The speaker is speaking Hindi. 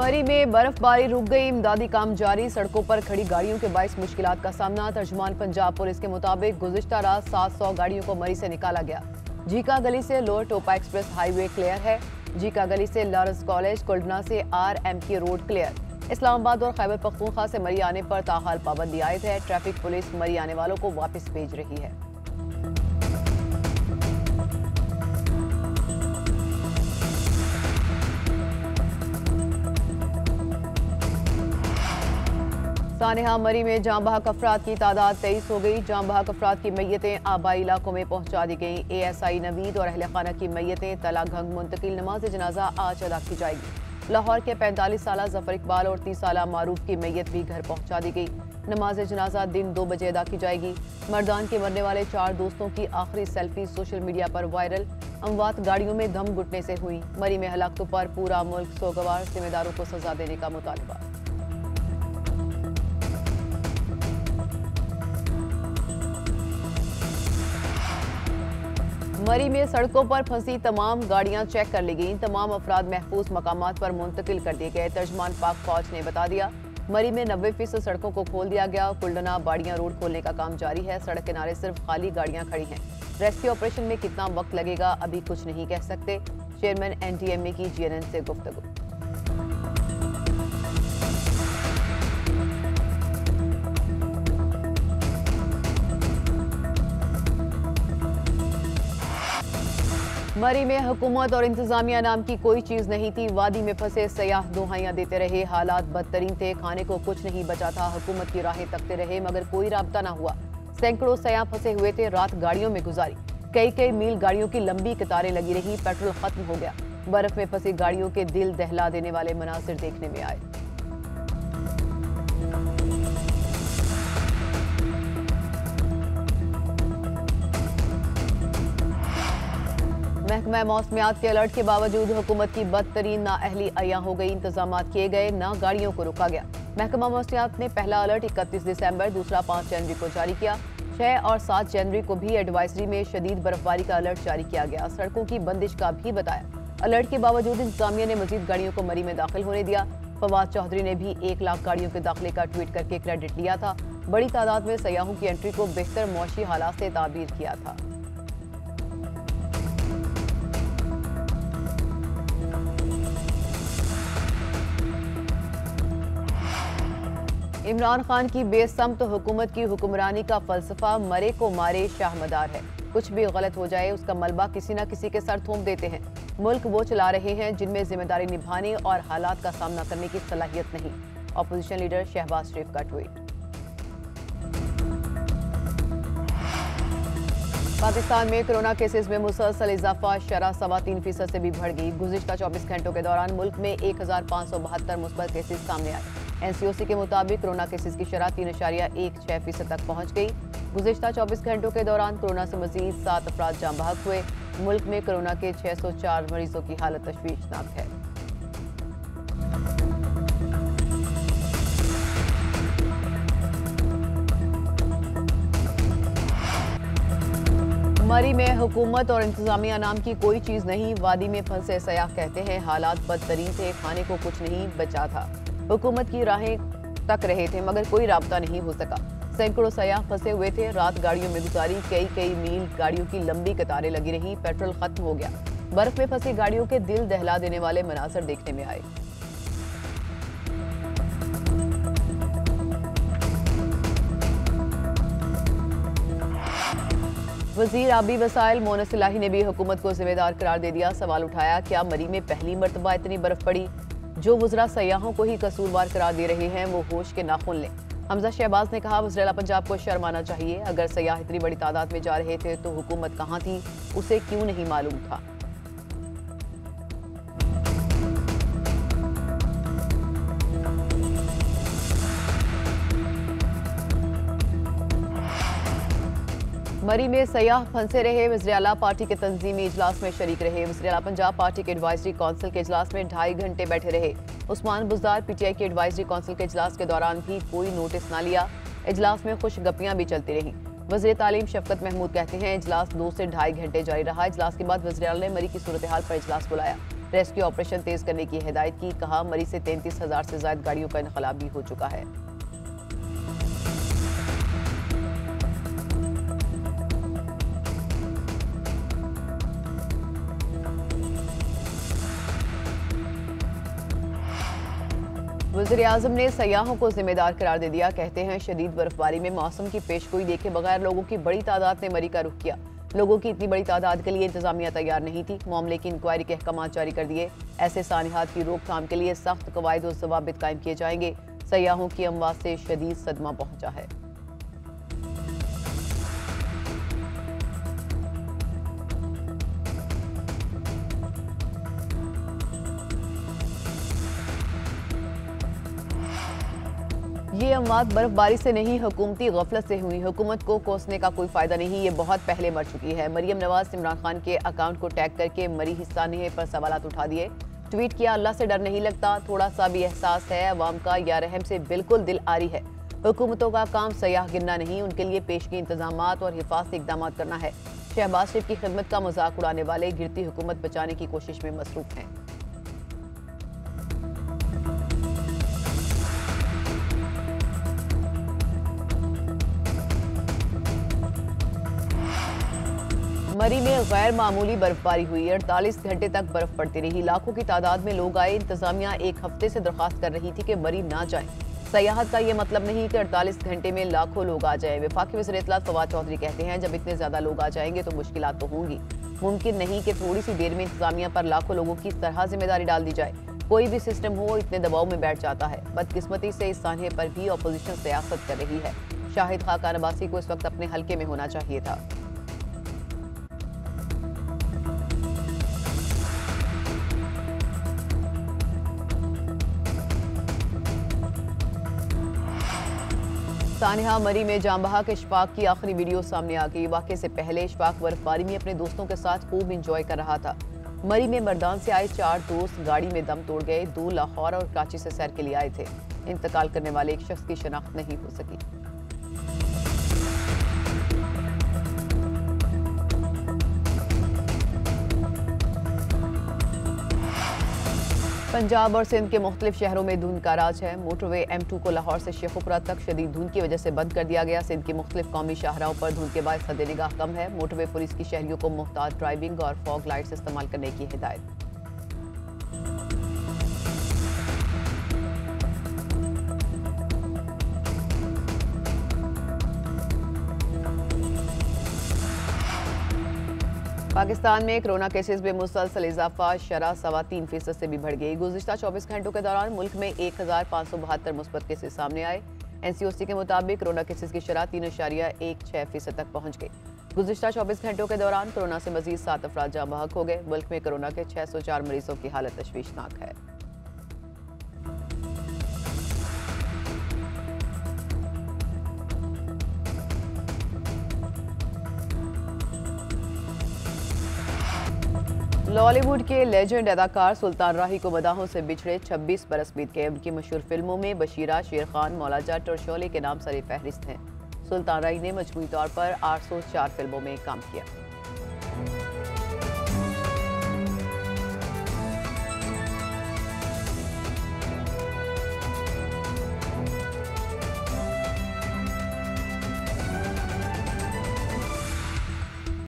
मरी में बर्फबारी रुक गई, इमदादी काम जारी, सड़कों पर खड़ी गाड़ियों के बाइस मुश्किलात का सामना। तर्जुमान पंजाब पुलिस के मुताबिक गुज़िश्ता रात 700 गाड़ियों को मरी से निकाला गया। जीका गली से लोअर टोपा एक्सप्रेस हाईवे क्लियर है। जीका गली से लॉरेंस कॉलेज, कुल्डना से RMK रोड क्लियर। इस्लामाबाद और खैबर पख्तूनख्वा से मरी आने पर ताहाल पाबंदी आयद है। ट्रैफिक पुलिस मरी आने वालों को वापस भेज रही है। सानेहा मरी में जाँ बहक अफराद की तादाद 23 हो गई। जाँ बहक अफराद की मैयतें आबाई इलाकों में पहुंचा दी गईं। ASI नवीद और अहल खाना की मैयतें तला घंग मुंतकिल। नमाज जनाजा आज अदा की जाएगी। लाहौर के 45 साला जफर इकबाल और 30 साला मारूफ की मैयत भी घर पहुंचा दी गई। नमाज जनाजा दिन 2 बजे अदा की जाएगी। मर्दान के मरने वाले 4 दोस्तों की आखिरी सेल्फी सोशल मीडिया पर वायरल। अमवात गाड़ियों में दम घुटने से हुई। मरी में हलाकतों पर पूरा मुल्क सोगवार, जिम्मेदारों को सजा देने का मुतालबा। मरी में सड़कों पर फंसी तमाम गाड़ियां चेक कर ली गईं। तमाम अफराद महफूज मकामात पर मुंतकिल कर दिए गए। तर्जमान पाक फौज ने बता दिया, मरी में 90% सड़कों को खोल दिया गया। कुल्डना बाड़ियां रोड खोलने का काम जारी है। सड़क किनारे सिर्फ खाली गाड़ियां खड़ी हैं। रेस्क्यू ऑपरेशन में कितना वक्त लगेगा अभी कुछ नहीं कह सकते। चेयरमैन NTMA की GNN से गुफ्तगू। मरी में हुकूमत और इंतजामिया नाम की कोई चीज नहीं थी। वादी में फंसे सयाह दुहाइयां देते रहे। हालात बदतरीन थे, खाने को कुछ नहीं बचा था। हुकूमत की राहें तकते रहे मगर कोई राब्ता ना हुआ। सैकड़ों सयाह फंसे हुए थे, रात गाड़ियों में गुजारी। कई मील गाड़ियों की लंबी कतारें लगी रही। पेट्रोल खत्म हो गया। बर्फ में फंसी गाड़ियों के दिल दहला देने वाले मनासिर देखने में आए। महकमा मौसमियात के अलर्ट के बावजूद हुकूमत की बदतरीन नाअहली अया हो गई। इंतजाम किए गए, ना गाड़ियों को रोका गया। महकमा मौसमियात ने पहला अलर्ट 31 दिसंबर, दूसरा 5 जनवरी को जारी किया। 6 और 7 जनवरी को भी एडवाइजरी में शदीद बर्फबारी का अलर्ट जारी किया गया। सड़कों की बंदिश का भी बताया। अलर्ट के बावजूद इंतजामिया ने मजीद गाड़ियों को मरी में दाखिल होने दिया। फवाद चौधरी ने भी 1 लाख गाड़ियों के दाखिले का ट्वीट करके क्रेडिट लिया था। बड़ी तादाद में सयाहों की एंट्री को बेहतर मौशी हालात से ताबीर किया था। इमरान खान की बेसमत हुकूमत की हुक्मरानी का फलसफा मरे को मारे शाहमदार है। कुछ भी गलत हो जाए उसका मलबा किसी न किसी के सर थोप देते हैं। मुल्क वो चला रहे हैं जिनमें जिम्मेदारी निभाने और हालात का सामना करने की सलाहियत नहीं। अपोजिशन लीडर शहबाज शरीफ का ट्वीट। पाकिस्तान में कोरोना केसेस में मुसलसल इजाफा, शरह 3.25% से भी बढ़ गई। गुज़िश्ता 24 घंटों के दौरान मुल्क में 1572 मुस्बत केसेस सामने आए। NCOC के मुताबिक कोरोना केसेस की शरह 3.16% तक पहुंच गई। गुज़िश्ता 24 घंटों के दौरान कोरोना से मजीद 7 अफराद जाँ बहक हुए। मुल्क में कोरोना के 604 मरीजों की हालत तशवीशनाक है। मरी में हुकूमत और इंतजामिया नाम की कोई चीज नहीं। वादी में फंसे सयाह कहते हैं हालात बदतरीन थे, खाने को कुछ नहीं बचा था। हुकूमत की राहें तक रहे थे मगर कोई राब्ता नहीं हो सका। सैकड़ों सयाह फंसे हुए थे, रात गाड़ियों में गुजारी। कई मील गाड़ियों की लंबी कतारें लगी रही। पेट्रोल खत्म हो गया। बर्फ में फंसी गाड़ियों के दिल दहला देने वाले मनासर देखने में आए। वजीर आबी वसाइल मोनस इलाही ने भी हुकूमत को जिम्मेदार करार दे दिया। सवाल उठाया, क्या मरी में पहली मरतबा इतनी बर्फ पड़ी? जो वज़रा सयाहों को ही कसूरवार करार दे रहे हैं वो होश के नाखून लें। हमजा शहबाज ने कहा, वज़ीर आला पंजाब को शर्म आना चाहिए। अगर सयाह इतनी बड़ी तादाद में जा रहे थे तो हुकूमत कहाँ थी, उसे क्यों नहीं मालूम था? मरी में सयाह फंसे रहे। वज़ीर आला पार्टी के तंजीमी इजलास में शरीक रहे। वज़ीर आला पंजाब पार्टी के एडवाइजरी काउंसिल के इजलास में 2.5 घंटे बैठे रहे। उस्मान बुज़दार PTI के एडवाइजरी काउंसिल के इजलास के दौरान भी कोई नोटिस न लिया। इजलास में खुश गपियां भी चलती रहीं। वज़ीर तालीम शफकत महमूद कहते हैं, इजलास 2 से 2.5 घंटे जारी रहा। इजलास के बाद वज़ीर आला ने मरी की सूरत हाल पर इजलास बुलाया। रेस्क्यू ऑपरेशन तेज करने की हिदायत की। कहा, मरी से 33,000 से ज्यादा गाड़ियों का इनखला भी हो चुका है। वज़ीर-ए-आज़म ने सयाहों को जिम्मेदार करार दे दिया। कहते हैं, शदीद बर्फबारी में मौसम की पेशगोई देखे बगैर लोगों की बड़ी तादाद ने मरी का रुख किया। लोगों की इतनी बड़ी तादाद के लिए इंतजामिया तैयार नहीं थी। मामले की इंक्वायरी के अहकाम जारी कर दिए। ऐसे सानिहात की रोकथाम के लिए सख्त कवायद और ज़वाबित कायम किए जाएंगे। सयाहों की अमवात से शदीद सदमा पहुंचा है। ये अमवात बर्फबारी से नहीं, हुकूमती गफलत से हुई। हुकूमत को कोसने का कोई फायदा नहीं, ये बहुत पहले मर चुकी है। मरियम नवाज इमरान खान के अकाउंट को टैग करके मरी हिस्सा नहीं पर सवालात उठा दिए। ट्वीट किया, अल्लाह से डर नहीं लगता, थोड़ा सा भी एहसास है अवाम का या रहम से बिल्कुल दिल आरी है। हुकूमतों का काम सयाह गिनना नहीं, उनके लिए पेशगी इंतजाम और हिफाजती इकदाम करना है। शहबाज शरीफ की खिदमत का मजाक उड़ाने वाले गिरती हुकूमत बचाने की कोशिश में मसरूफ हैं। मरी में गैर मामूली बर्फबारी हुई। 48 घंटे तक बर्फ पड़ती रही। लाखों की तादाद में लोग आए। इंतजामिया एक हफ्ते से दरख्वास्त कर रही थी कि मरी ना जाए। सयाहत का ये मतलब नहीं कि 48 घंटे में लाखों लोग आ जाए। वफाकी वज़ीर इत्तलात फवाद चौधरी कहते हैं, जब इतने ज्यादा लोग आ जाएंगे तो मुश्किलात तो होंगी। मुमकिन नहीं कि थोड़ी सी देर में इंतजामिया पर लाखों लोगों की इस तरह जिम्मेदारी डाल दी जाए। कोई भी सिस्टम हो इतने दबाव में बैठ जाता है। बदकिस्मती से इस सान्हे पर भी अपोजिशन सियासत कर रही है। शाहिद खाकान अब्बासी को इस वक्त अपने हल्के में होना चाहिए था। सानिहा मरी में जाम बहक इशफाक की आखिरी वीडियो सामने आ गई। वाक़े से पहले इशफाक बर्फबारी में अपने दोस्तों के साथ खूब इंजॉय कर रहा था। मरी में मर्दान से आए 4 दोस्त गाड़ी में दम तोड़ गए। 2 लाहौर और कराची से सैर के लिए आए थे। इंतकाल करने वाले एक शख्स की शनाख्त नहीं हो सकी। पंजाब और सिंध के मुख्तलिफ शहरों में धुंध का राज है। मोटरवे M2 को लाहौर से शेखुपुरा तक शदीद धुंध की वजह से बंद कर दिया गया। सिंध की मुख्तलिफ कौमी शाहराहों पर धुंध के बाद सद-ए-निगाह कम है। मोटरवे पुलिस की शहरियों को मुहतात ड्राइविंग और फॉग लाइट्स इस्तेमाल करने की हिदायत। पाकिस्तान में कोरोना केसेस में मुसलसल इजाफा। शरह 3.25% से भी बढ़ गई। गुज़िश्ता 24 घंटों के दौरान मुल्क में 1572 मुस्बत केसेस सामने आए। NCOC के मुताबिक कोरोना केसेस की शरह 3.16% तक पहुंच गई। गुज़िश्ता 24 घंटों के दौरान कोरोना से मजीद 7 अफराद जाँ बहक हो गए। मुल्क में कोरोना के 604 मरीजों की हालत तशवीशनाक है। बॉलीवुड के लेजेंड अदाकार सुल्तान राही को मदाहों से बिछड़े 26 बरस बीत गए। उनकी मशहूर फिल्मों में बशीरा, शेर खान, मौला जट और शोले के नाम सर फहरिस्त हैं। सुल्तान राही ने मजमूई तौर पर 804 फिल्मों में काम किया।